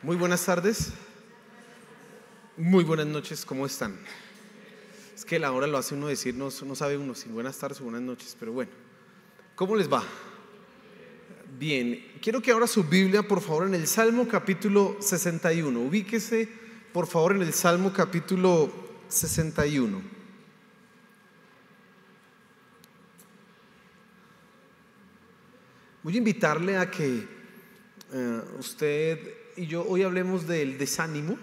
Muy buenas tardes, muy buenas noches, ¿cómo están? Es que la hora lo hace uno decir, no sabe uno si buenas tardes o buenas noches, pero bueno, ¿cómo les va? Bien, quiero que abra su Biblia por favor en el Salmo capítulo 61, ubíquese por favor en el Salmo capítulo 61. Voy a invitarle a que usted y yo hoy hablemos del desánimo,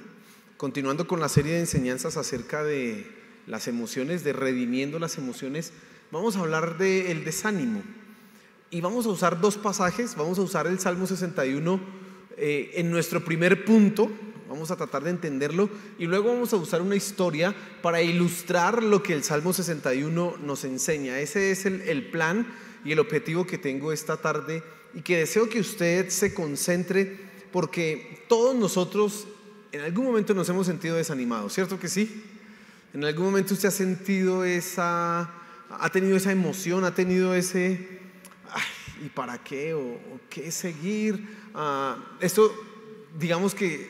continuando con la serie de enseñanzas acerca de las emociones, de redimiendo las emociones. Vamos a hablar del desánimo y vamos a usar dos pasajes. Vamos a usar el Salmo 61 en nuestro primer punto, vamos a tratar de entenderlo, y luego vamos a usar una historia para ilustrar lo que el Salmo 61 nos enseña. Ese es el plan y el objetivo que tengo esta tarde, y que deseo que usted se concentre, porque todos nosotros en algún momento nos hemos sentido desanimados, ¿cierto que sí? En algún momento usted ha tenido esa emoción, ha tenido ese ¿y para qué? ¿O qué seguir? Esto, digamos que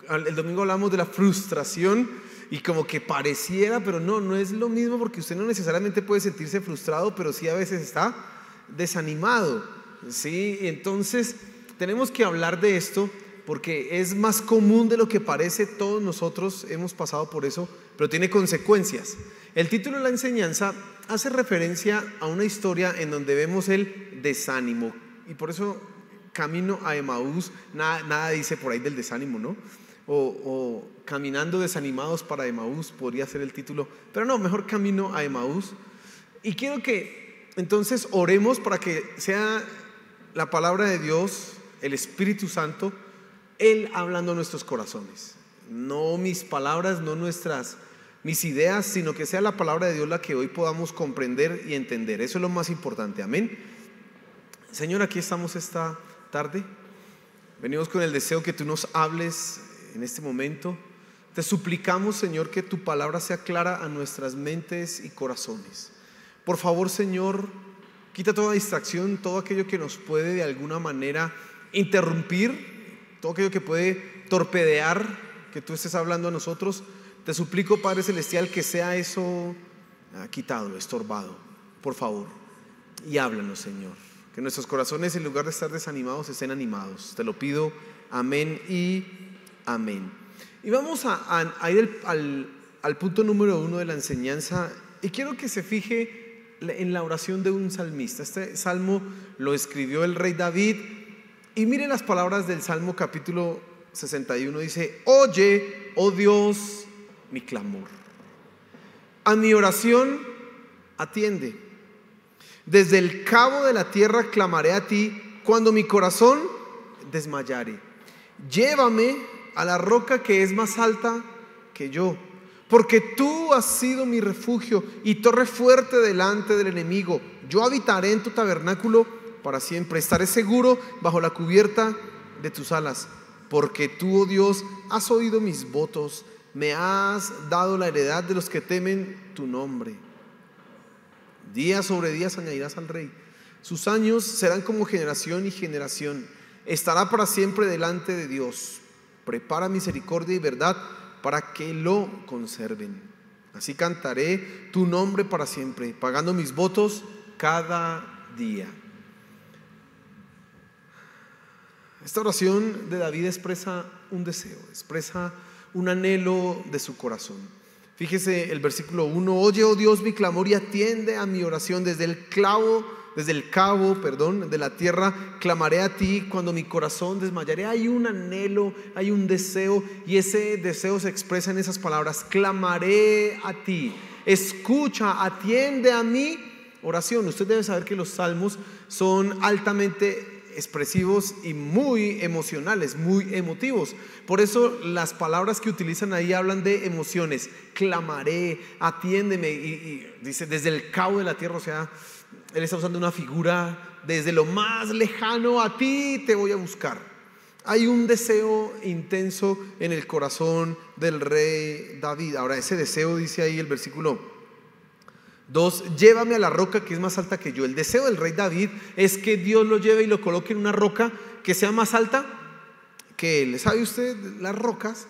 el domingo hablamos de la frustración, y como que pareciera, pero no es lo mismo, porque usted no necesariamente puede sentirse frustrado, pero sí a veces está desanimado, ¿sí? Entonces tenemos que hablar de esto porque es más común de lo que parece. Todos nosotros hemos pasado por eso, pero tiene consecuencias. El título de la enseñanza hace referencia a una historia en donde vemos el desánimo, y por eso camino a Emaús, nada dice por ahí del desánimo, ¿no? O caminando desanimados para Emaús podría ser el título, pero no, mejor camino a Emaús. Y quiero que entonces oremos para que sea la palabra de Dios, el Espíritu Santo, Él hablando a nuestros corazones, no mis palabras, no mis ideas, sino que sea la palabra de Dios la que hoy podamos comprender y entender. Eso es lo más importante, amén. Señor, aquí estamos esta tarde, venimos con el deseo que tú nos hables en este momento. Te suplicamos, Señor, que tu palabra sea clara a nuestras mentes y corazones. Por favor, Señor, quita toda distracción, todo aquello que nos puede de alguna manera interrumpir, todo aquello que puede torpedear que tú estés hablando a nosotros. Te suplico, Padre Celestial, que sea eso quitado, estorbado, por favor, y háblanos, Señor. Que nuestros corazones, en lugar de estar desanimados, estén animados. Te lo pido, amén y amén. Y vamos a ir al punto número 1 de la enseñanza, y quiero que se fije en la oración de un salmista. Este salmo lo escribió el rey David, y mire las palabras del Salmo capítulo 61. Dice: oye, oh Dios, mi clamor, a mi oración atiende. Desde el cabo de la tierra clamaré a ti, cuando mi corazón desmayare. Llévame a la roca que es más alta que yo, porque tú has sido mi refugio y torre fuerte delante del enemigo. Yo habitaré en tu tabernáculo para siempre, estaré seguro bajo la cubierta de tus alas, porque tú, oh Dios, has oído mis votos, me has dado la heredad de los que temen tu nombre. Día sobre día añadirás al rey, sus años serán como generación y generación. Estará para siempre delante de Dios. Prepara misericordia y verdad para que lo conserven. Así cantaré tu nombre para siempre, pagando mis votos cada día. Esta oración de David expresa un deseo, expresa un anhelo de su corazón. Fíjese el versículo 1: oye, oh Dios, mi clamor, y atiende a mi oración. Desde el cabo de la tierra clamaré a ti, cuando mi corazón desmayaré. Hay un anhelo, hay un deseo, y ese deseo se expresa en esas palabras: clamaré a ti. Escucha, atiende a mi oración. Usted debe saber que los salmos son altamente expresivos y muy emocionales, muy emotivos. Por eso las palabras que utilizan ahí hablan de emociones. Clamaré, atiéndeme, y dice desde el cabo de la tierra. O sea, él está usando una figura: desde lo más lejano a ti te voy a buscar. Hay un deseo intenso en el corazón del rey David. Ahora, ese deseo, dice ahí el versículo 2: llévame a la roca que es más alta que yo. El deseo del rey David es que Dios lo lleve y lo coloque en una roca que sea más alta que Él. ¿Sabe usted? Las rocas,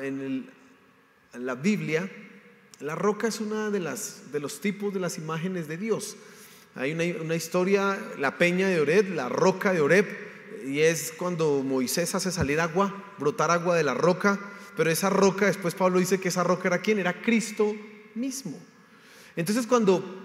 en la Biblia, la roca es una de los tipos de las imágenes de Dios. Hay una historia, la peña de Oreb, la roca de Oreb, y es cuando Moisés hace salir agua, brotar agua de la roca, pero esa roca, después Pablo dice que esa roca era ¿quién? Era Cristo mismo. Entonces cuando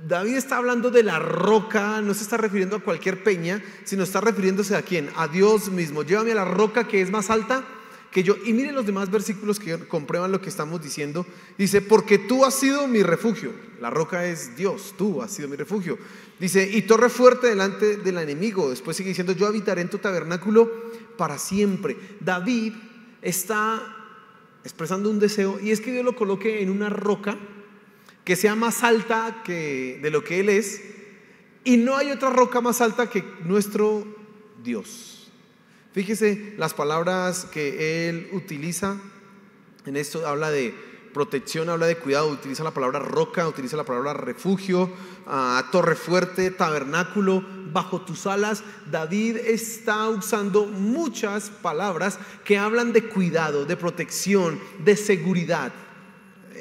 David está hablando de la roca, no se está refiriendo a cualquier peña, sino está refiriéndose ¿a quién? A Dios mismo. Llévame a la roca que es más alta que yo. Y miren los demás versículos que comprueban lo que estamos diciendo. Dice, porque tú has sido mi refugio. La roca es Dios, tú has sido mi refugio. Dice, y torre fuerte delante del enemigo. Después sigue diciendo, yo habitaré en tu tabernáculo para siempre. David está expresando un deseo, y es que Dios lo coloque en una roca que sea más alta de lo que Él es, y no hay otra roca más alta que nuestro Dios. Fíjese las palabras que Él utiliza en esto. Habla de protección, habla de cuidado, utiliza la palabra roca, utiliza la palabra refugio, torre fuerte, tabernáculo, bajo tus alas. David está usando muchas palabras que hablan de cuidado, de protección, de seguridad.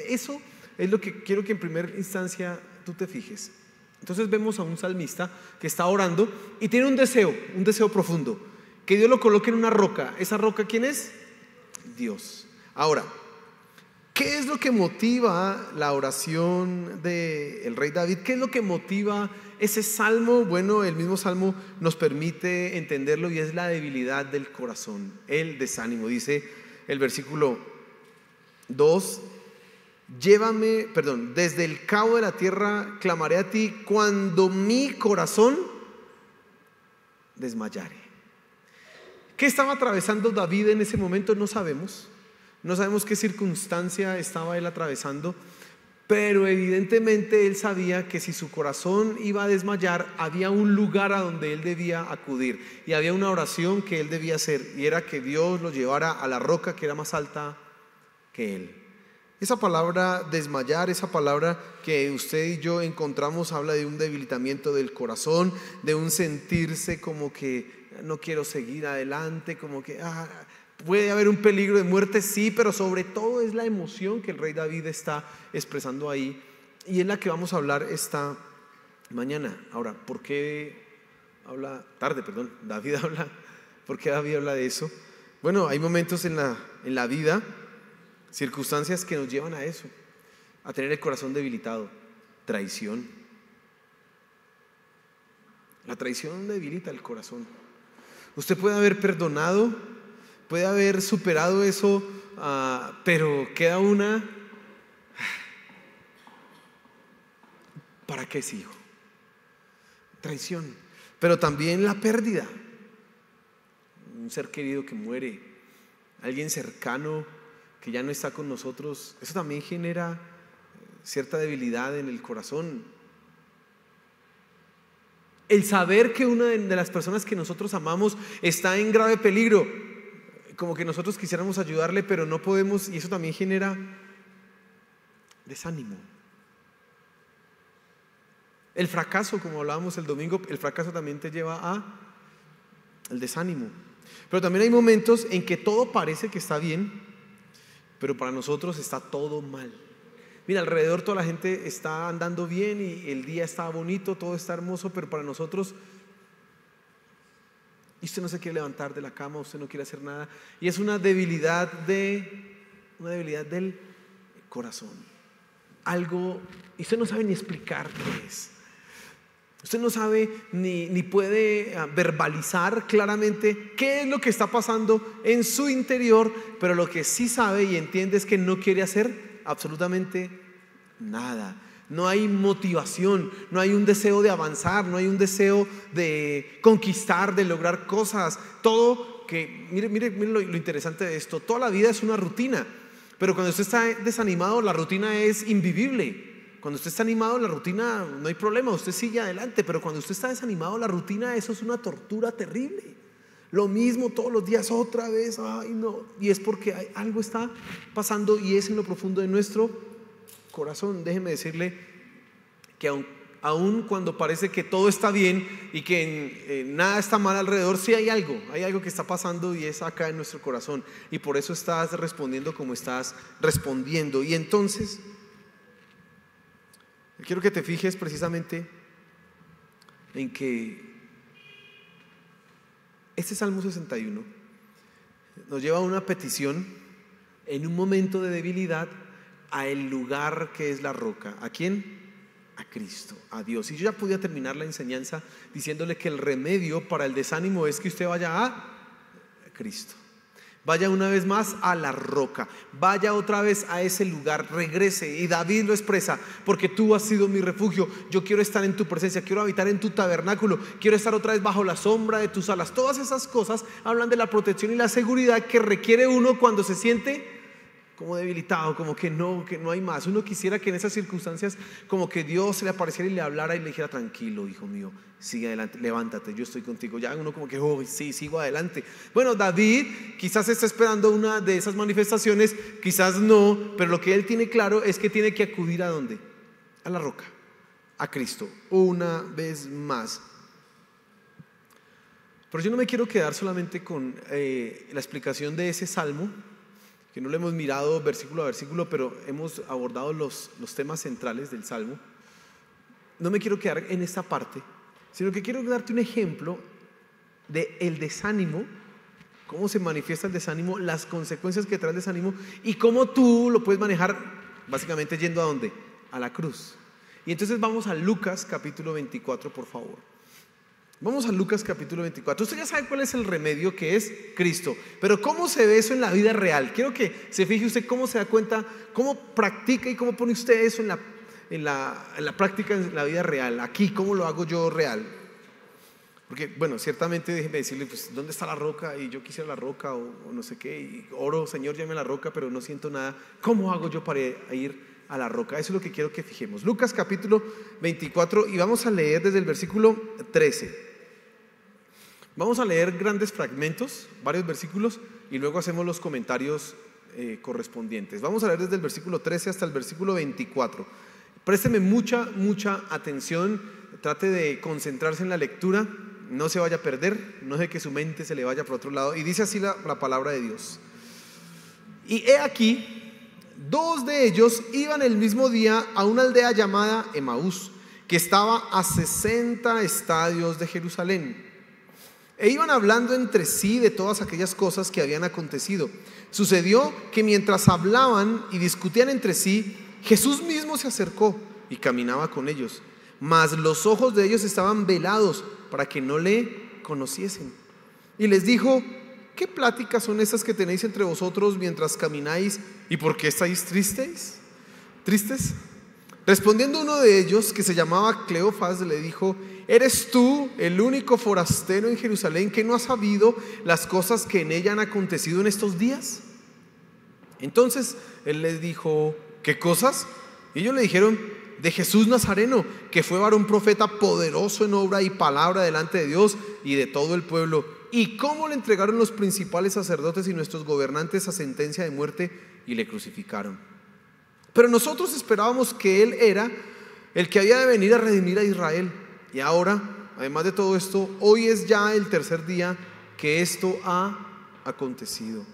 Eso es lo que quiero que en primera instancia tú te fijes. Entonces vemos a un salmista que está orando y tiene un deseo profundo, que Dios lo coloque en una roca. ¿Esa roca quién es? Dios. Ahora, ¿qué es lo que motiva la oración del rey David? ¿Qué es lo que motiva ese salmo? Bueno, el mismo salmo nos permite entenderlo, y es la debilidad del corazón, el desánimo. Dice el versículo 2, desde el cabo de la tierra clamaré a ti cuando mi corazón desmayare. ¿Qué estaba atravesando David en ese momento? No sabemos qué circunstancia estaba él atravesando, pero evidentemente él sabía que si su corazón iba a desmayar, había un lugar a donde él debía acudir, y había una oración que él debía hacer, y era que Dios lo llevara a la roca que era más alta que él. Esa palabra desmayar, esa palabra que usted y yo encontramos, habla de un debilitamiento del corazón, de un sentirse como que no quiero seguir adelante, como que puede haber un peligro de muerte, sí, pero sobre todo es la emoción que el rey David está expresando ahí, y es la que vamos a hablar esta mañana. Ahora, ¿por qué David habla? ¿Por qué David habla de eso? Bueno, hay momentos en la vida, circunstancias que nos llevan a eso, a tener el corazón debilitado. Traición. La traición debilita el corazón. Usted puede haber perdonado, puede haber superado eso, pero queda ¿para qué sigo? Traición. Pero también la pérdida, un ser querido que muere, alguien cercano que ya no está con nosotros. Eso también genera cierta debilidad en el corazón. El saber que una de las personas que nosotros amamos está en grave peligro, como que nosotros quisiéramos ayudarle, pero no podemos, y eso también genera desánimo. El fracaso, como hablábamos el domingo, el fracaso también te lleva al desánimo. Pero también hay momentos en que todo parece que está bien, pero para nosotros está todo mal. Mira, alrededor toda la gente está andando bien y el día está bonito, todo está hermoso, pero para nosotros, y usted no se quiere levantar de la cama, usted no quiere hacer nada, y es una debilidad del corazón. Algo, y usted no sabe ni explicar qué es. Usted no sabe ni puede verbalizar claramente qué es lo que está pasando en su interior, pero lo que sí sabe y entiende es que no quiere hacer absolutamente nada. No hay motivación, no hay un deseo de avanzar, no hay un deseo de conquistar, de lograr cosas. Todo que, mire lo interesante de esto, toda la vida es una rutina, pero cuando usted está desanimado, la rutina es invivible. Cuando usted está animado, la rutina no hay problema, usted sigue adelante, pero cuando usted está desanimado, la rutina, eso es una tortura terrible. Lo mismo todos los días, otra vez, ay no, y es porque algo está pasando, y es en lo profundo de nuestro corazón. Déjeme decirle que aun cuando parece que todo está bien y que nada está mal alrededor, sí hay algo que está pasando y es acá en nuestro corazón, y por eso estás respondiendo como estás respondiendo. Y entonces quiero que te fijes precisamente en que este Salmo 61 nos lleva a una petición en un momento de debilidad a el lugar que es la roca. ¿A quién? A Cristo, a Dios. Y yo ya podía terminar la enseñanza diciéndole que el remedio para el desánimo es que usted vaya a Cristo. Vaya una vez más a la roca, vaya otra vez a ese lugar, regrese. Y David lo expresa: porque tú has sido mi refugio, yo quiero estar en tu presencia, quiero habitar en tu tabernáculo, quiero estar otra vez bajo la sombra de tus alas. Todas esas cosas hablan de la protección y la seguridad que requiere uno cuando se siente como debilitado, como que no hay más. Uno quisiera que en esas circunstancias como que Dios se le apareciera y le hablara y le dijera: tranquilo, hijo mío, sigue adelante, levántate, yo estoy contigo. Ya uno como que, oh, sí, sigo adelante. Bueno, David quizás está esperando una de esas manifestaciones, quizás no, pero lo que él tiene claro es que tiene que acudir ¿a dónde? A la roca, a Cristo, una vez más. Pero yo no me quiero quedar solamente con la explicación de ese salmo, que no lo hemos mirado versículo a versículo, pero hemos abordado los temas centrales del Salmo. No me quiero quedar en esta parte, sino que quiero darte un ejemplo de el desánimo, cómo se manifiesta el desánimo, las consecuencias que trae el desánimo y cómo tú lo puedes manejar, básicamente yendo ¿a dónde? A la cruz. Y entonces vamos a Lucas capítulo 24, por favor. Vamos a Lucas capítulo 24. Usted ya sabe cuál es el remedio, que es Cristo. Pero ¿cómo se ve eso en la vida real? Quiero que se fije usted cómo se da cuenta, cómo practica y cómo pone usted eso en la práctica, en la vida real. Aquí, ¿cómo lo hago yo real? Porque, bueno, ciertamente déjeme decirle, pues, ¿dónde está la roca? Y yo quisiera la roca o no sé qué. Y oro, Señor, llame a la roca, pero no siento nada. ¿Cómo hago yo para ir a la roca? Eso es lo que quiero que fijemos. Lucas capítulo 24, y vamos a leer desde el versículo 13. Vamos a leer grandes fragmentos, varios versículos, y luego hacemos los comentarios correspondientes. Vamos a leer desde el versículo 13 hasta el versículo 24. Présteme mucha atención, trate de concentrarse en la lectura, no se vaya a perder, no deje que su mente se le vaya por otro lado. Y dice así la palabra de Dios: y he aquí, dos de ellos iban el mismo día a una aldea llamada Emaús, que estaba a 60 estadios de Jerusalén. E iban hablando entre sí de todas aquellas cosas que habían acontecido. Sucedió que mientras hablaban y discutían entre sí, Jesús mismo se acercó y caminaba con ellos, mas los ojos de ellos estaban velados para que no le conociesen. Y les dijo: ¿qué pláticas son esas que tenéis entre vosotros mientras camináis? ¿Y por qué estáis tristes? Respondiendo uno de ellos, que se llamaba Cleofas, le dijo: ¿eres tú el único forastero en Jerusalén que no ha sabido las cosas que en ella han acontecido en estos días? Entonces él les dijo: ¿qué cosas? Y ellos le dijeron: de Jesús Nazareno, que fue varón profeta, poderoso en obra y palabra delante de Dios y de todo el pueblo, y cómo le entregaron los principales sacerdotes y nuestros gobernantes a sentencia de muerte y le crucificaron. Pero nosotros esperábamos que él era el que había de venir a redimir a Israel. Y ahora, además de todo esto, hoy es ya el tercer día que esto ha acontecido.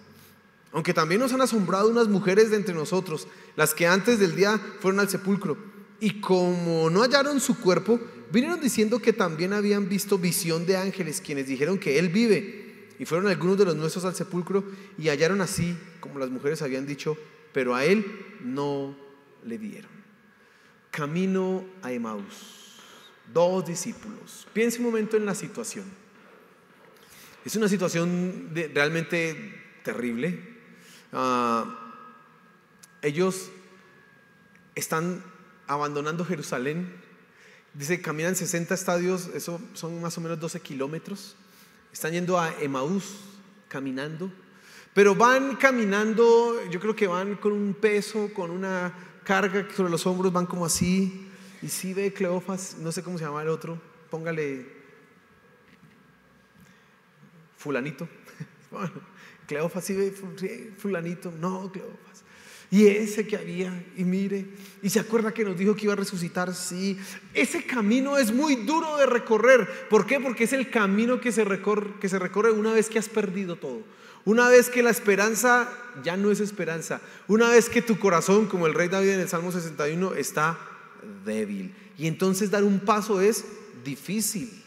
Aunque también nos han asombrado unas mujeres de entre nosotros, las que antes del día fueron al sepulcro, y como no hallaron su cuerpo, vinieron diciendo que también habían visto visión de ángeles, quienes dijeron que él vive. Y fueron algunos de los nuestros al sepulcro y hallaron así como las mujeres habían dicho, pero a él no le dieron. Camino a Emaús, dos discípulos. Piense un momento en la situación. Es una situación realmente terrible. Ellos están abandonando Jerusalén. Dice, caminan 60 estadios, eso son más o menos 12 kilómetros. Están yendo a Emaús, caminando. Pero van caminando, yo creo que van con un peso, con una carga sobre los hombros, van como así. Y si ve Cleofas, no sé cómo se llama el otro, póngale fulanito. Cleofas, si ve fulanito, no, Cleofas. Y ese que había, y mire, y se acuerda que nos dijo que iba a resucitar, sí. Ese camino es muy duro de recorrer. ¿Por qué? Porque es el camino que se recorre una vez que has perdido todo. Una vez que la esperanza ya no es esperanza. Una vez que tu corazón, como el rey David en el Salmo 61, está débil. Y entonces dar un paso es difícil.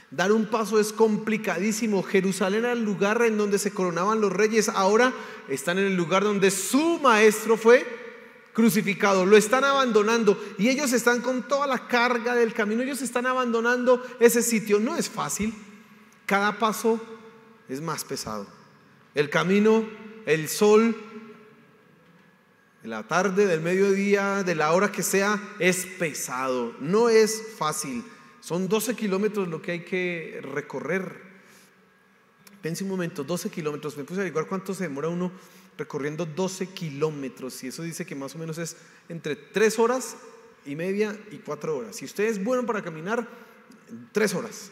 Dar un paso es complicadísimo. Jerusalén era el lugar en donde se coronaban los reyes. Ahora están en el lugar donde su maestro fue crucificado. Lo están abandonando y ellos están con toda la carga del camino. Ellos están abandonando ese sitio. No es fácil. Cada paso es más pesado. El camino, el sol, la tarde, del mediodía, de la hora que sea, es pesado. No es fácil. Son 12 kilómetros lo que hay que recorrer. Pense un momento, 12 kilómetros. Me puse a averiguar cuánto se demora uno recorriendo 12 kilómetros. Y eso dice que más o menos es entre 3 horas y media y 4 horas. Si usted es bueno para caminar, 3 horas.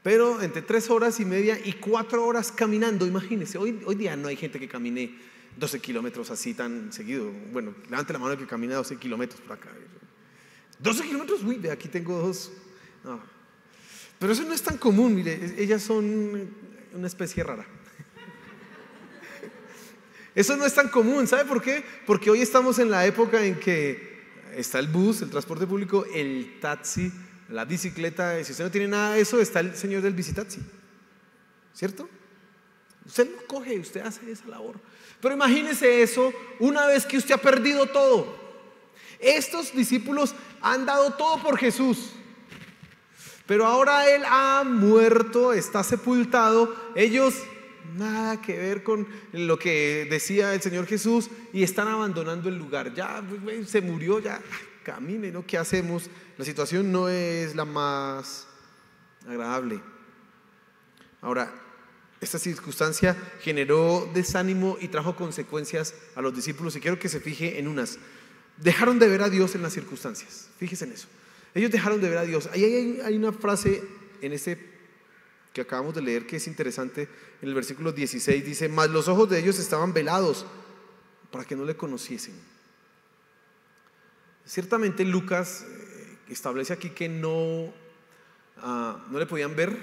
Pero entre 3 horas y media y 4 horas caminando. Imagínese, hoy día no hay gente que camine 12 kilómetros así tan seguido. Bueno, levante la mano el que camina 12 kilómetros por acá. 12 kilómetros, uy, de aquí tengo 2. No. Pero eso no es tan común, mire, ellas son una especie rara. Eso no es tan común, ¿sabe por qué? Porque hoy estamos en la época en que está el bus, el transporte público, el taxi, la bicicleta. Si usted no tiene nada de eso, está el señor del bicitaxi, ¿cierto? Usted lo coge, usted hace esa labor. Pero imagínese eso una vez que usted ha perdido todo. Estos discípulos han dado todo por Jesús. Pero ahora Él ha muerto, está sepultado. Ellos nada que ver con lo que decía el Señor Jesús y están abandonando el lugar. Ya se murió, ya camine, ¿no? ¿Qué hacemos? La situación no es la más agradable. Ahora, esta circunstancia generó desánimo y trajo consecuencias a los discípulos, y quiero que se fije en unas. Dejaron de ver a Dios en las circunstancias. Fíjese en eso. Ellos dejaron de ver a Dios. Ahí hay una frase en este que acabamos de leer que es interesante. En el versículo 16 dice: mas los ojos de ellos estaban velados para que no le conociesen. Ciertamente Lucas establece aquí que no le podían ver,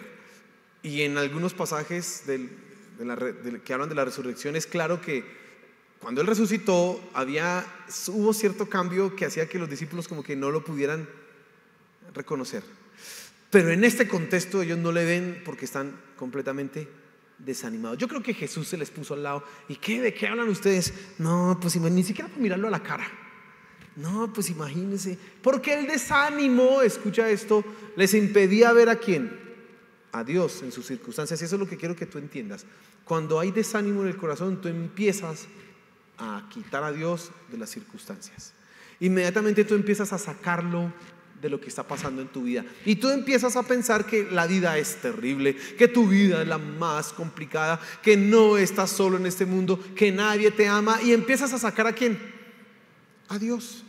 y en algunos pasajes que hablan de la resurrección es claro que cuando Él resucitó hubo cierto cambio que hacía que los discípulos como que no lo pudieran reconocer. Pero en este contexto ellos no le ven porque están completamente desanimados. Yo creo que Jesús se les puso al lado. ¿Y de qué hablan ustedes? No, pues ni siquiera por mirarlo a la cara. No, pues imagínense. Porque el desánimo, escucha esto, les impedía ver a quién, a Dios en sus circunstancias. Y eso es lo que quiero que tú entiendas. Cuando hay desánimo en el corazón, tú empiezas a quitar a Dios de las circunstancias. Inmediatamente tú empiezas a sacarlo de lo que está pasando en tu vida, y tú empiezas a pensar que la vida es terrible, que tu vida es la más complicada, que no estás solo en este mundo, que nadie te ama, y empiezas a sacar ¿a quién? A Dios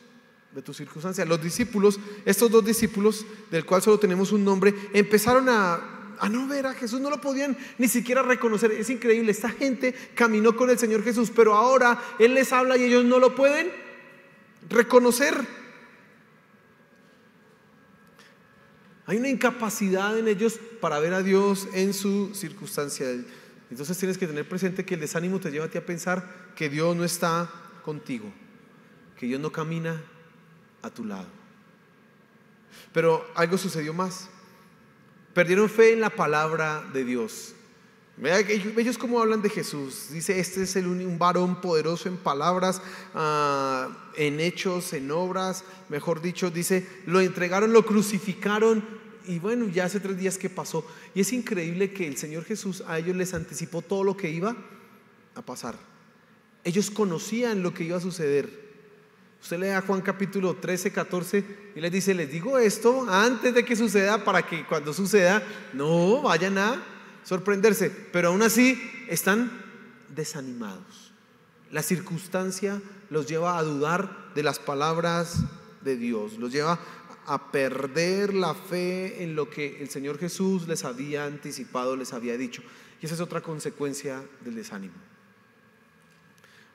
de tus circunstancias. Los discípulos, estos 2 discípulos del cual solo tenemos un nombre, empezaron a no ver a Jesús, no lo podían ni siquiera reconocer. Es increíble, esta gente caminó con el Señor Jesús, pero ahora Él les habla y ellos no lo pueden reconocer. Hay una incapacidad en ellos para ver a Dios en su circunstancia. Entonces tienes que tener presente que el desánimo te lleva a ti a pensar que Dios no está contigo, que Dios no camina a tu lado. Pero algo sucedió más. Perdieron fe en la palabra de Dios. Ellos cómo hablan de Jesús. Dice: este es un varón poderoso en palabras, en hechos, en obras. Mejor dicho, dice, lo entregaron, lo crucificaron. Y bueno, ya hace 3 días que pasó. Y es increíble que el Señor Jesús a ellos les anticipó todo lo que iba a pasar. Ellos conocían lo que iba a suceder. Usted lee a Juan capítulo 13, 14 y les dice: les digo esto antes de que suceda, para que cuando suceda no vayan a sorprenderse. Pero aún así están desanimados. La circunstancia los lleva a dudar de las palabras de Dios, los lleva a perder la fe en lo que el Señor Jesús les había anticipado, les había dicho. Y esa es otra consecuencia del desánimo.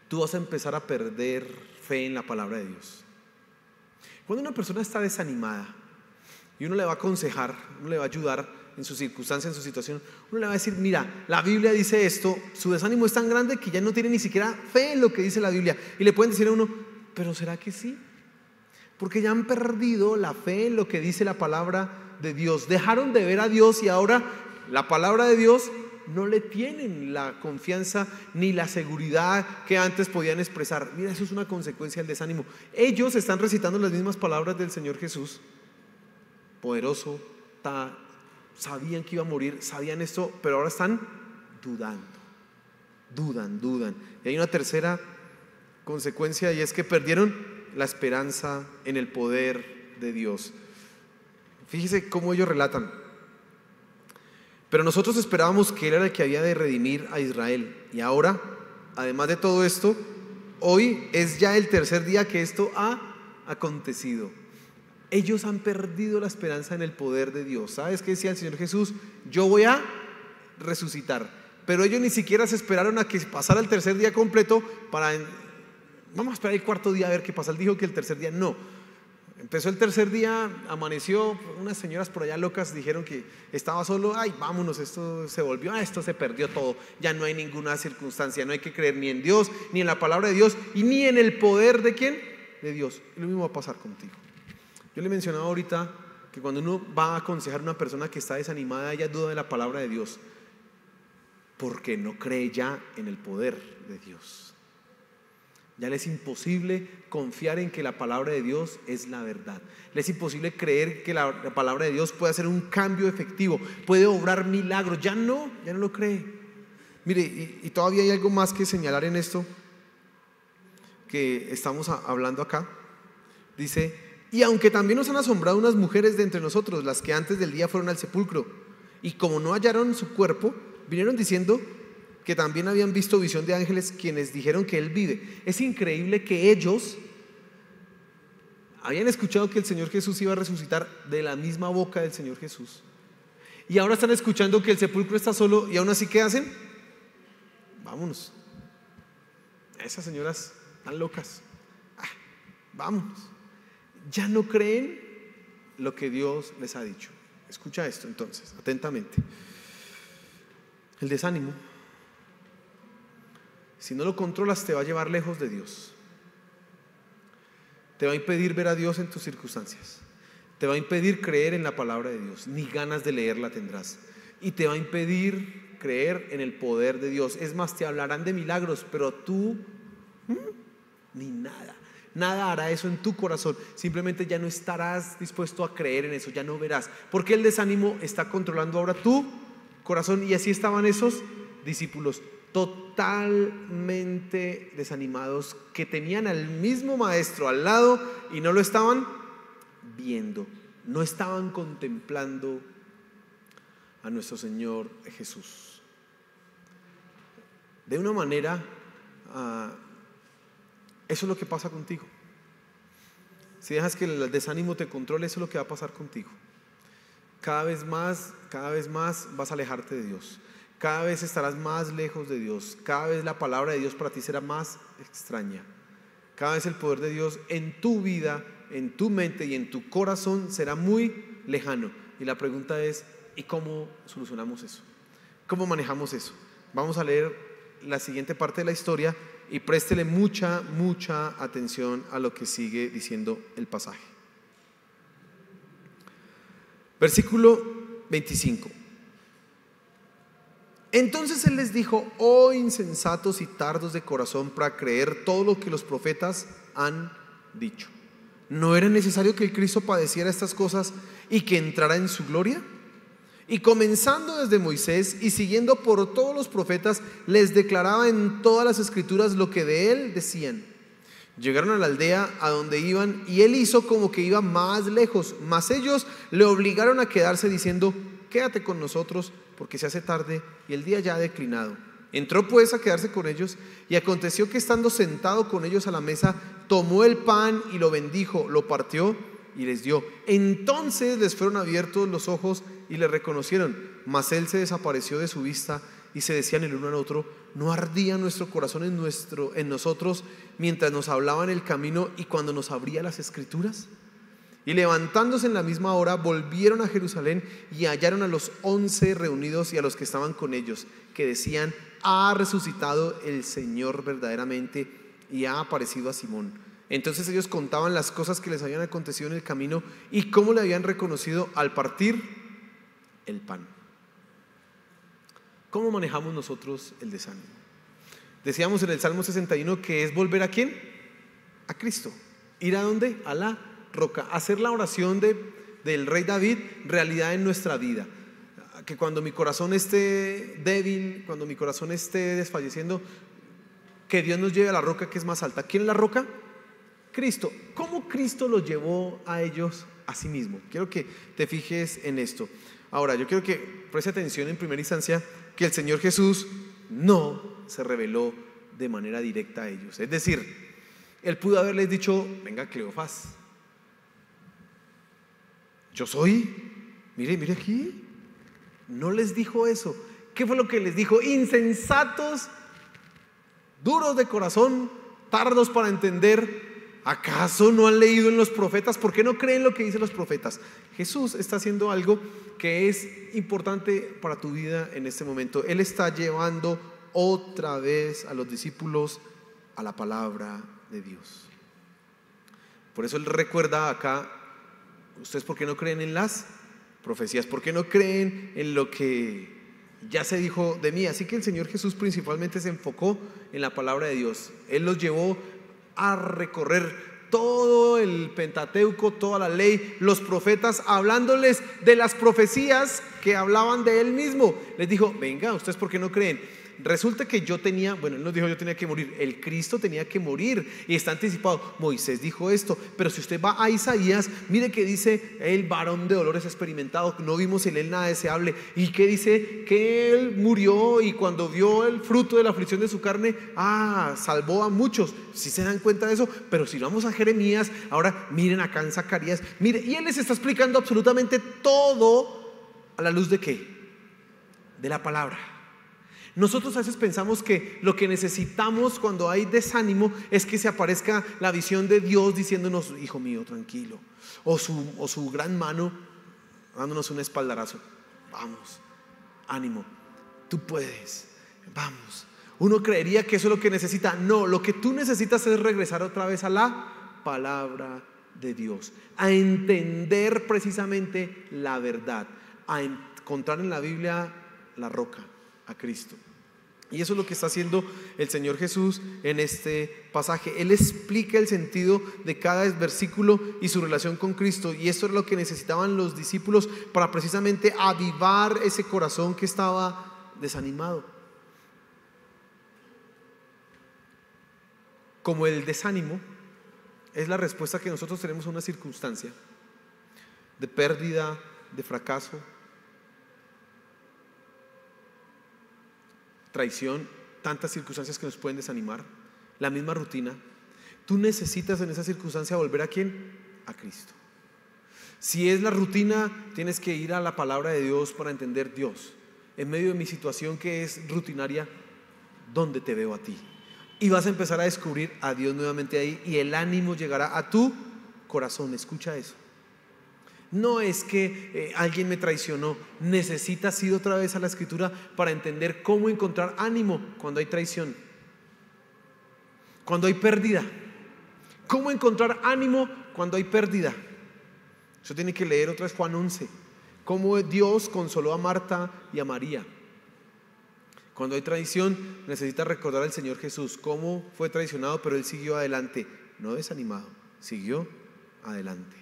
Tú vas a empezar a perder fe en la palabra de Dios. Cuando una persona está desanimada y uno le va a aconsejar, uno le va a ayudar en su circunstancia, en su situación, uno le va a decir: mira, la Biblia dice esto. Su desánimo es tan grande que ya no tiene ni siquiera fe en lo que dice la Biblia, y le pueden decir a uno: pero ¿será que sí? Porque ya han perdido la fe en lo que dice la palabra de Dios, dejaron de ver a Dios y ahora la palabra de Dios no le tienen la confianza ni la seguridad que antes podían expresar. Mira, eso es una consecuencia del desánimo. Ellos están recitando las mismas palabras del Señor Jesús, poderoso, sabían que iba a morir, sabían esto, pero ahora están dudando, dudan. Y hay una tercera consecuencia, y es que perdieron la esperanza en el poder de Dios. Fíjese cómo ellos relatan: pero nosotros esperábamos que Él era el que había de redimir a Israel, y ahora, además de todo esto, hoy es ya el tercer día que esto ha acontecido. Ellos han perdido la esperanza en el poder de Dios. ¿Sabes qué decía el Señor Jesús? Yo voy a resucitar. Pero ellos ni siquiera se esperaron a que pasara el tercer día completo para... Vamos a esperar el cuarto día a ver qué pasa. Él dijo que el tercer día no. Empezó el tercer día, amaneció, unas señoras por allá locas dijeron que estaba solo. Ay, vámonos, esto se volvió, esto se perdió todo. Ya no hay ninguna circunstancia, no hay que creer ni en Dios, ni en la palabra de Dios, y ni en el poder ¿de quién? De Dios. Y lo mismo va a pasar contigo. Yo le mencionaba ahorita que cuando uno va a aconsejar a una persona que está desanimada, ella duda de la palabra de Dios porque no cree ya en el poder de Dios. Ya le es imposible confiar en que la palabra de Dios es la verdad. Le es imposible creer que la palabra de Dios puede hacer un cambio efectivo, puede obrar milagros. Ya no lo cree. Mire, y todavía hay algo más que señalar en esto que estamos hablando acá. Dice: y aunque también nos han asombrado unas mujeres de entre nosotros, las que antes del día fueron al sepulcro, y como no hallaron su cuerpo, vinieron diciendo que también habían visto visión de ángeles, quienes dijeron que Él vive. Es increíble que ellos habían escuchado que el Señor Jesús iba a resucitar de la misma boca del Señor Jesús, y ahora están escuchando que el sepulcro está solo, y aún así, ¿qué hacen? Vámonos. Esas señoras están locas. Vámonos. Ya no creen lo que Dios les ha dicho. Escucha esto entonces, atentamente. El desánimo, si no lo controlas, te va a llevar lejos de Dios. Te va a impedir ver a Dios en tus circunstancias. Te va a impedir creer en la palabra de Dios. Ni ganas de leerla tendrás. Y te va a impedir creer en el poder de Dios. Es más, te hablarán de milagros, pero tú ni nada. Nada hará eso en tu corazón. Simplemente ya no estarás dispuesto a creer en eso, ya no verás, porque el desánimo está controlando ahora tu corazón. Y así estaban esos discípulos, totalmente desanimados, que tenían al mismo maestro al lado y no lo estaban viendo, no estaban contemplando a nuestro Señor Jesús. De una manera, eso es lo que pasa contigo. Si dejas que el desánimo te controle, eso es lo que va a pasar contigo. Cada vez más vas a alejarte de Dios. Cada vez estarás más lejos de Dios. Cada vez la palabra de Dios para ti será más extraña. Cada vez el poder de Dios en tu vida, en tu mente y en tu corazón será muy lejano. Y la pregunta es: ¿y cómo solucionamos eso? ¿Cómo manejamos eso? Vamos a leer la siguiente parte de la historia y préstele mucha atención a lo que sigue diciendo el pasaje. Versículo 25. Entonces Él les dijo: oh insensatos y tardos de corazón para creer todo lo que los profetas han dicho. ¿No era necesario que el Cristo padeciera estas cosas y que entrara en su gloria? Y comenzando desde Moisés y siguiendo por todos los profetas, les declaraba en todas las escrituras lo que de Él decían. Llegaron a la aldea a donde iban, y Él hizo como que iba más lejos, mas ellos le obligaron a quedarse diciendo: quédate con nosotros, porque se hace tarde y el día ya ha declinado. Entró pues a quedarse con ellos, y aconteció que estando sentado con ellos a la mesa, tomó el pan y lo bendijo, lo partió y les dio. Entonces les fueron abiertos los ojos y le reconocieron, mas él se desapareció de su vista y se decían el uno al otro: ¿no ardía nuestro corazón en nosotros mientras nos hablaba en el camino y cuando nos abría las escrituras? Y levantándose en la misma hora, volvieron a Jerusalén y hallaron a los 11 reunidos y a los que estaban con ellos, que decían: ha resucitado el Señor verdaderamente y ha aparecido a Simón. Entonces ellos contaban las cosas que les habían acontecido en el camino y cómo le habían reconocido al partir el pan. ¿Cómo manejamos nosotros el desánimo? Decíamos en el Salmo 61 que es volver ¿a quién? A Cristo. ¿Ir a dónde? A la roca. Hacer la oración del rey David realidad en nuestra vida. Que cuando mi corazón esté débil, cuando mi corazón esté desfalleciendo, que Dios nos lleve a la roca que es más alta. ¿Quién es la roca? Cristo. ¿Cómo Cristo los llevó a ellos a sí mismo? Quiero que te fijes en esto. Ahora, yo quiero que preste atención en primera instancia que el Señor Jesús no se reveló de manera directa a ellos. Es decir, Él pudo haberles dicho: venga, Cleofás, yo soy, mire aquí. No les dijo eso. ¿Qué fue lo que les dijo? Insensatos, duros de corazón, tardos para entender. ¿Acaso no han leído en los profetas? ¿Por qué no creen lo que dicen los profetas? Jesús está haciendo algo que es importante para tu vida en este momento. Él está llevando otra vez a los discípulos a la palabra de Dios. Por eso Él recuerda acá: ¿ustedes por qué no creen en las profecías? ¿Por qué no creen en lo que ya se dijo de mí? Así que el Señor Jesús principalmente se enfocó en la palabra de Dios. Él los llevó a recorrer todo el Pentateuco, toda la ley, los profetas, hablándoles de las profecías que hablaban de Él mismo. Les dijo: venga, ¿ustedes por qué no creen? Resulta que Él nos dijo: yo tenía que morir. El Cristo tenía que morir y está anticipado. Moisés dijo esto, pero si usted va a Isaías, mire que dice: el varón de dolores experimentado, no vimos en él nada deseable. Y que dice que Él murió y cuando vio el fruto de la aflicción de su carne, salvó a muchos. Si se dan cuenta de eso. Pero si vamos a Jeremías, ahora miren acá en Zacarías, mire, y Él les está explicando absolutamente todo a la luz ¿de qué? De la palabra. Nosotros a veces pensamos que lo que necesitamos cuando hay desánimo es que se aparezca la visión de Dios diciéndonos: hijo mío, tranquilo, o su gran mano dándonos un espaldarazo: vamos, ánimo, tú puedes, vamos. Uno creería que eso es lo que necesita. No, lo que tú necesitas es regresar otra vez a la palabra de Dios, a entender precisamente la verdad, a encontrar en la Biblia la roca, a Cristo. Y eso es lo que está haciendo el Señor Jesús en este pasaje. Él explica el sentido de cada versículo y su relación con Cristo. Y esto es lo que necesitaban los discípulos para precisamente avivar ese corazón que estaba desanimado. Como el desánimo es la respuesta que nosotros tenemos a una circunstancia de pérdida, de fracaso, traición, tantas circunstancias que nos pueden desanimar, la misma rutina. Tú necesitas en esa circunstancia volver ¿a quién? A Cristo. Si es la rutina, tienes que ir a la palabra de Dios para entender: Dios, en medio de mi situación que es rutinaria, ¿dónde te veo a ti? Y vas a empezar a descubrir a Dios nuevamente ahí, y el ánimo llegará a tu corazón. Escucha eso. No es que alguien me traicionó. Necesitas ir otra vez a la Escritura para entender cómo encontrar ánimo cuando hay traición, cuando hay pérdida. ¿Cómo encontrar ánimo cuando hay pérdida? Eso tiene que leer otra vez Juan 11. Cómo Dios consoló a Marta y a María. Cuando hay traición, necesitas recordar al Señor Jesús, cómo fue traicionado, pero Él siguió adelante, no desanimado, siguió adelante.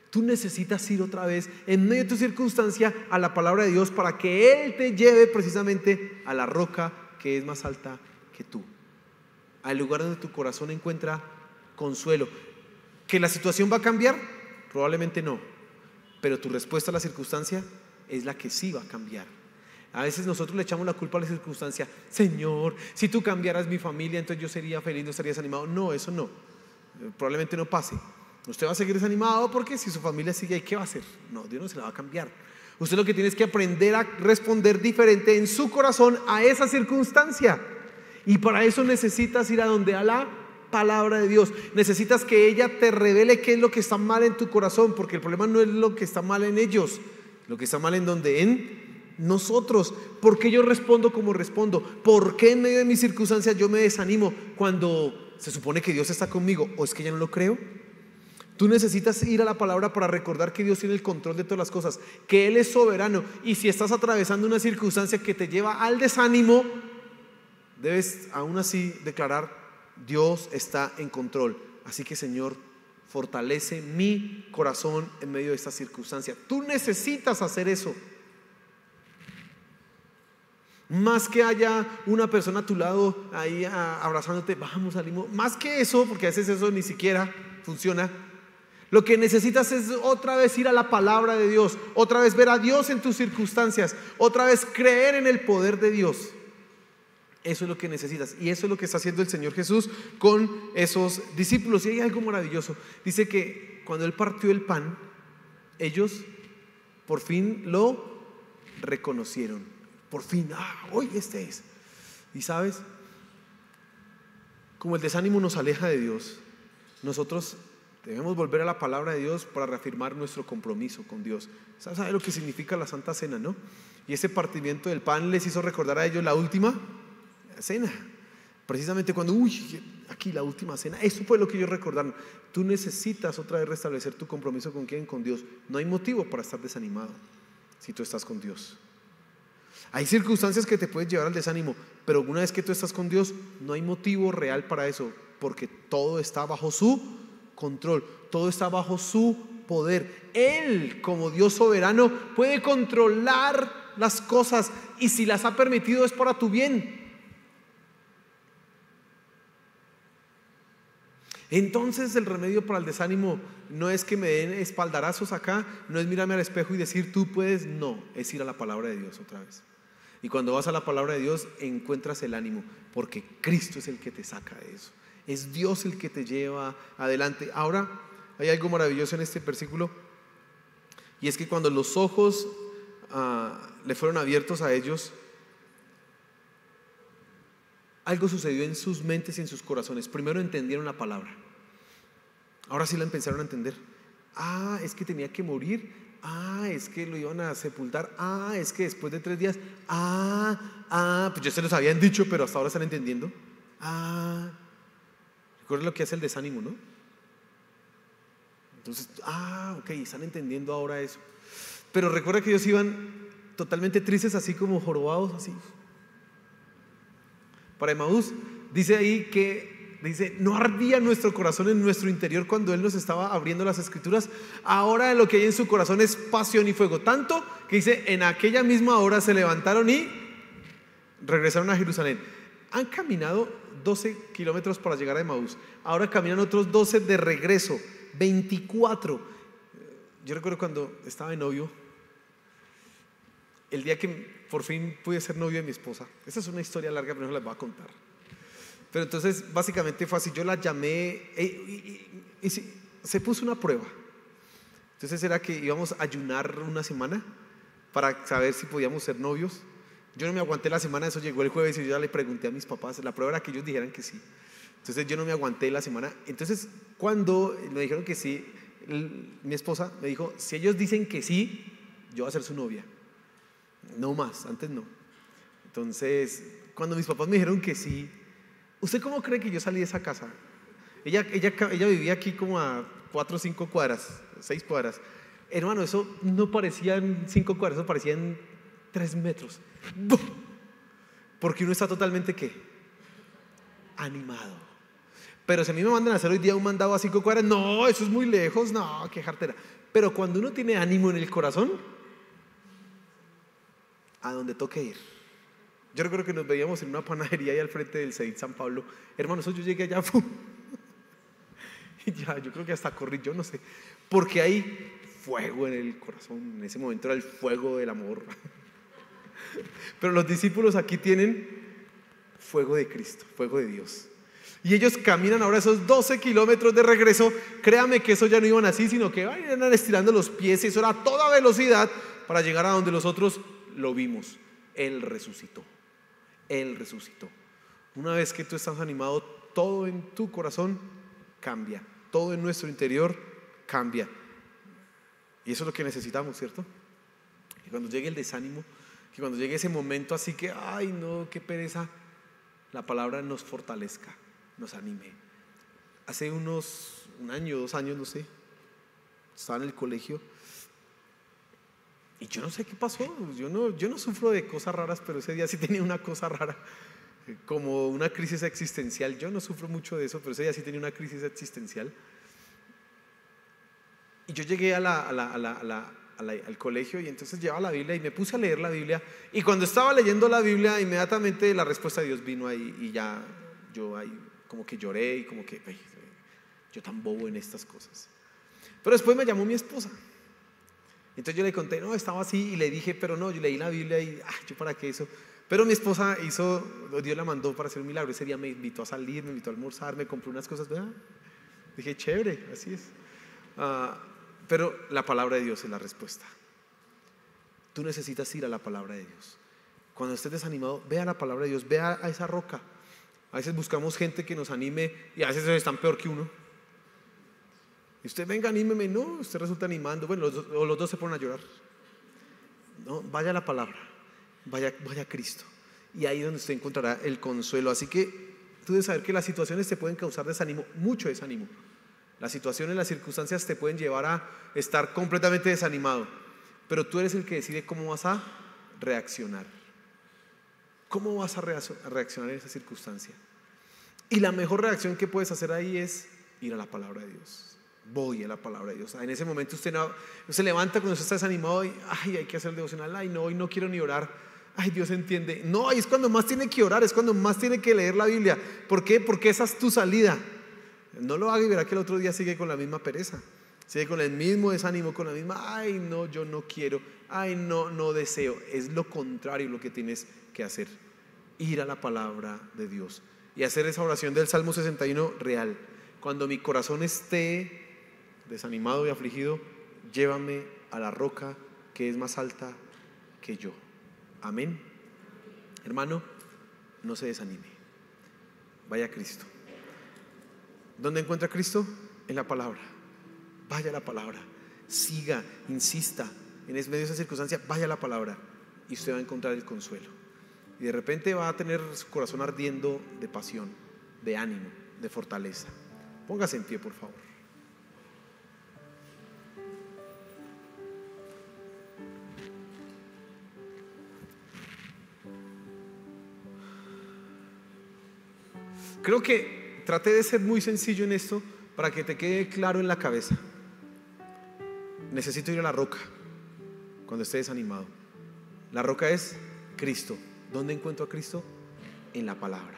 Tú necesitas ir otra vez en medio de tu circunstancia a la palabra de Dios para que Él te lleve precisamente a la roca que es más alta que tú, al lugar donde tu corazón encuentra consuelo. ¿Que la situación va a cambiar? Probablemente no, pero tu respuesta a la circunstancia es la que sí va a cambiar. A veces nosotros le echamos la culpa a la circunstancia: Señor, si tú cambiaras mi familia, entonces yo sería feliz, no estaría desanimado. No, eso no, probablemente no pase. Usted va a seguir desanimado porque si su familia sigue ahí, ¿qué va a hacer? No, Dios no se la va a cambiar. Usted lo que tiene es que aprender a responder diferente en su corazón a esa circunstancia. Y para eso necesitas ir a donde a la palabra de Dios. Necesitas que ella te revele qué es lo que está mal en tu corazón, porque el problema no es lo que está mal en ellos, lo que está mal en donde, en nosotros. ¿Por qué yo respondo como respondo? ¿Por qué en medio de mis circunstancias yo me desanimo cuando se supone que Dios está conmigo? ¿O es que ya no lo creo? Tú necesitas ir a la palabra para recordar que Dios tiene el control de todas las cosas, que Él es soberano. Y si estás atravesando una circunstancia que te lleva al desánimo, debes aún así declarar: Dios está en control. Así que, Señor, fortalece mi corazón en medio de esta circunstancia. Tú necesitas hacer eso. Más que haya una persona a tu lado ahí abrazándote, vamos, salimos. Más que eso, porque a veces eso ni siquiera funciona. Lo que necesitas es otra vez ir a la palabra de Dios, otra vez ver a Dios en tus circunstancias, otra vez creer en el poder de Dios. Eso es lo que necesitas, y eso es lo que está haciendo el Señor Jesús con esos discípulos. Y hay algo maravilloso. Dice que cuando Él partió el pan, ellos por fin lo reconocieron. Por fin, hoy este es. Y sabes, como el desánimo nos aleja de Dios, nosotros debemos volver a la palabra de Dios para reafirmar nuestro compromiso con Dios. ¿Sabes lo que significa la Santa Cena, no? Y ese partimiento del pan les hizo recordar a ellos la última cena. Precisamente cuando, aquí la última cena. Eso fue lo que ellos recordaron. Tú necesitas otra vez restablecer tu compromiso con quién, con Dios. No hay motivo para estar desanimado si tú estás con Dios. Hay circunstancias que te pueden llevar al desánimo, pero una vez que tú estás con Dios, no hay motivo real para eso, porque todo está bajo su control, todo está bajo su poder. Él, como Dios soberano, puede controlar las cosas, y si las ha permitido es para tu bien. Entonces el remedio para el desánimo no es que me den espaldarazos acá, no es mirarme al espejo y decir tú puedes, no, es ir a la palabra de Dios otra vez. Y cuando vas a la palabra de Dios encuentras el ánimo, porque Cristo es el que te saca de eso, es Dios el que te lleva adelante. Ahora hay algo maravilloso en este versículo, y es que cuando los ojos le fueron abiertos a ellos, algo sucedió en sus mentes y en sus corazones. Primero entendieron la palabra, ahora sí la empezaron a entender. Es que tenía que morir. Es que lo iban a sepultar. Es que después de 3 días. Pues ya se los habían dicho, pero hasta ahora están entendiendo. Recuerden lo que hace el desánimo, ¿no? Entonces, ok, están entendiendo ahora eso. Pero recuerda que ellos iban totalmente tristes, así como jorobados, así. Para Emaús, dice ahí que no ardía nuestro corazón en nuestro interior cuando Él nos estaba abriendo las escrituras. Ahora lo que hay en su corazón es pasión y fuego, tanto que dice, en aquella misma hora se levantaron y regresaron a Jerusalén. Han caminado 12 kilómetros para llegar a Emaús, ahora caminan otros 12 de regreso, 24. Yo recuerdo cuando estaba de novio, el día que por fin pude ser novio de mi esposa. Esa es una historia larga, pero no la voy a contar. Pero entonces básicamente fue así, yo la llamé y se puso una prueba. Entonces era que íbamos a ayunar una semana para saber si podíamos ser novios. Yo no me aguanté la semana, eso llegó el jueves y yo ya le pregunté a mis papás. La prueba era que ellos dijeran que sí. Entonces yo no me aguanté la semana. Entonces cuando me dijeron que sí, mi esposa me dijo, si ellos dicen que sí, yo voy a ser su novia. No más, antes no. Entonces cuando mis papás me dijeron que sí, ¿usted cómo cree que yo salí de esa casa? Ella vivía aquí como a 4 o 5 cuadras, 6 cuadras. Hermano, eso no parecían 5 cuadras, eso parecían 3 metros. ¡Bum! Porque uno está totalmente ¿qué? Animado. Pero si a mí me mandan a hacer hoy día un mandado a 5 cuadras, no, eso es muy lejos, no, qué jartera. Pero cuando uno tiene ánimo en el corazón, a donde toque ir. Yo recuerdo que nos veíamos en una panadería ahí al frente del CEDIT San Pablo. Hermano, eso yo llegué allá y ya, yo creo que hasta corrí, yo no sé, porque hay fuego en el corazón. En ese momento era el fuego del amor. Pero los discípulos aquí tienen fuego de Cristo, fuego de Dios. Y ellos caminan ahora esos 12 kilómetros de regreso. Créame que eso ya no iban así, sino que iban estirando los pies, y eso era a toda velocidad, para llegar a donde los otros lo vimos. Él resucitó. Él resucitó. Una vez que tú estás animado, todo en tu corazón cambia. Todo en nuestro interior cambia. Y eso es lo que necesitamos, ¿cierto? Que cuando llegue el desánimo, que cuando llegue ese momento así que, ay no, qué pereza, la palabra nos fortalezca, nos anime. Hace un año, 2 años, no sé, estaba en el colegio y yo no sé qué pasó. Yo no sufro de cosas raras, pero ese día sí tenía una cosa rara, como una crisis existencial. Yo no sufro mucho de eso, pero ese día sí tenía una crisis existencial. Y yo llegué al colegio y entonces llevaba la Biblia y me puse a leer la Biblia. Y cuando estaba leyendo la Biblia, inmediatamente la respuesta de Dios vino ahí. Y ya yo ahí como que lloré y como que, ay, yo tan bobo en estas cosas. Pero después me llamó mi esposa. Entonces yo le conté, no, estaba así, y le dije, pero no, yo leí la Biblia y, ¿yo para qué eso? Pero mi esposa Dios la mandó para hacer un milagro. Ese día me invitó a salir, me invitó a almorzar, me compró unas cosas, ¿verdad? Dije, chévere, así es. Pero la palabra de Dios es la respuesta. Tú necesitas ir a la palabra de Dios. Cuando estés desanimado, ve a la palabra de Dios, ve a esa roca. A veces buscamos gente que nos anime y a veces están peor que uno. Y usted, venga, anímeme. No, usted resulta animando. Bueno, los dos se ponen a llorar. No, vaya a la palabra, vaya a Cristo. Y ahí es donde usted encontrará el consuelo. Así que tú debes saber que las situaciones te pueden causar desánimo, mucho desánimo. Las situaciones, las circunstancias te pueden llevar a estar completamente desanimado. Pero tú eres el que decide cómo vas a reaccionar. ¿Cómo vas a reaccionar en esa circunstancia? Y la mejor reacción que puedes hacer ahí es ir a la palabra de Dios. Voy a la palabra de Dios. En ese momento usted no se levanta cuando usted está desanimado y hay que hacer el devocional. Ay, no, hoy no quiero ni orar. Ay, Dios entiende. No, es cuando más tiene que orar, es cuando más tiene que leer la Biblia. ¿Por qué? Porque esa es tu salida. No lo haga y verá que el otro día sigue con la misma pereza, sigue con el mismo desánimo, con la misma, ay no, yo no quiero, ay no deseo. Es lo contrario lo que tienes que hacer, ir a la palabra de Dios y hacer esa oración del Salmo 61 real. Cuando mi corazón esté desanimado y afligido, llévame a la roca que es más alta que yo. Amén. Hermano, no se desanime, vaya a Cristo. ¿Dónde encuentra a Cristo? En la palabra. Vaya a la palabra, siga, insista en medio de esa circunstancia, vaya a la palabra y usted va a encontrar el consuelo. Y de repente va a tener su corazón ardiendo de pasión, de ánimo, de fortaleza. Póngase en pie, por favor. Creo que traté de ser muy sencillo en esto para que te quede claro en la cabeza. Necesito ir a la roca cuando esté desanimado. La roca es Cristo. ¿Dónde encuentro a Cristo? En la palabra.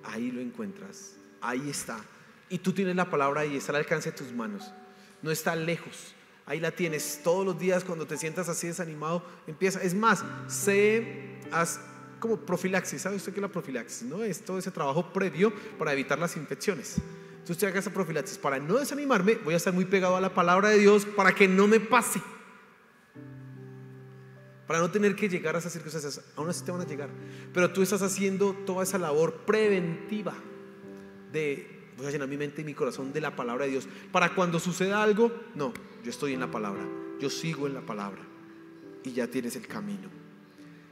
Ahí lo encuentras. Ahí está. Y tú tienes la palabra y está al alcance de tus manos. No está lejos. Ahí la tienes. Todos los días cuando te sientas así desanimado, empieza. Es más, haz como profilaxis. ¿Sabe usted qué es la profilaxis? ¿No? Es todo ese trabajo previo para evitar las infecciones. Entonces usted haga esa profilaxis. Para no desanimarme, voy a estar muy pegado a la palabra de Dios para que no me pase, para no tener que llegar a esas circunstancias. Aún así te van a llegar, pero tú estás haciendo toda esa labor preventiva de voy a llenar mi mente y mi corazón de la palabra de Dios, para cuando suceda algo, no, yo estoy en la palabra, yo sigo en la palabra y ya tienes el camino.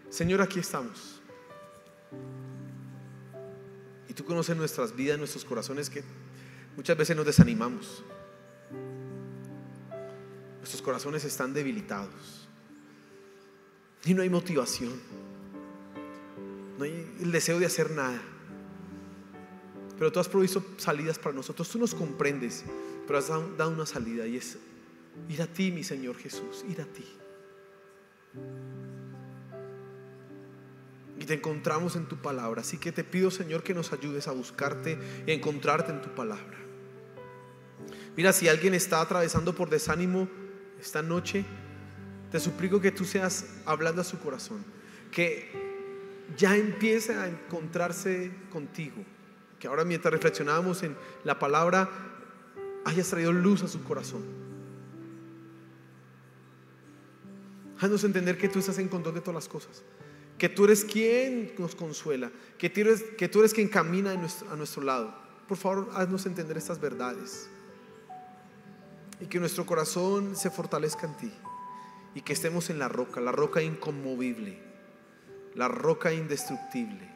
Señor, aquí estamos. Y tú conoces nuestras vidas, nuestros corazones, que muchas veces nos desanimamos. Nuestros corazones están debilitados y no hay motivación, no hay el deseo de hacer nada. Pero tú has provisto salidas para nosotros, tú nos comprendes, pero has dado una salida y es ir a ti, mi Señor Jesús, ir a ti. Y te encontramos en tu palabra. Así que te pido, Señor, que nos ayudes a buscarte y a encontrarte en tu palabra. Mira, si alguien está atravesando por desánimo esta noche, te suplico que tú seas hablando a su corazón, que ya empiece a encontrarse contigo, que ahora mientras reflexionábamos en la palabra hayas traído luz a su corazón. Haznos entender que tú estás en control de todas las cosas, que tú eres quien nos consuela, que tú eres quien camina a nuestro lado. Por favor, haznos entender estas verdades y que nuestro corazón se fortalezca en ti y que estemos en la roca inconmovible, la roca indestructible.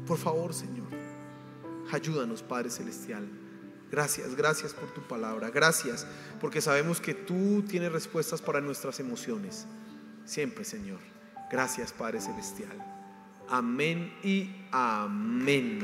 Por favor, Señor, ayúdanos, Padre Celestial. Gracias por tu palabra. Gracias porque sabemos que tú tienes respuestas para nuestras emociones siempre, Señor. Gracias, Padre Celestial. Amén y amén.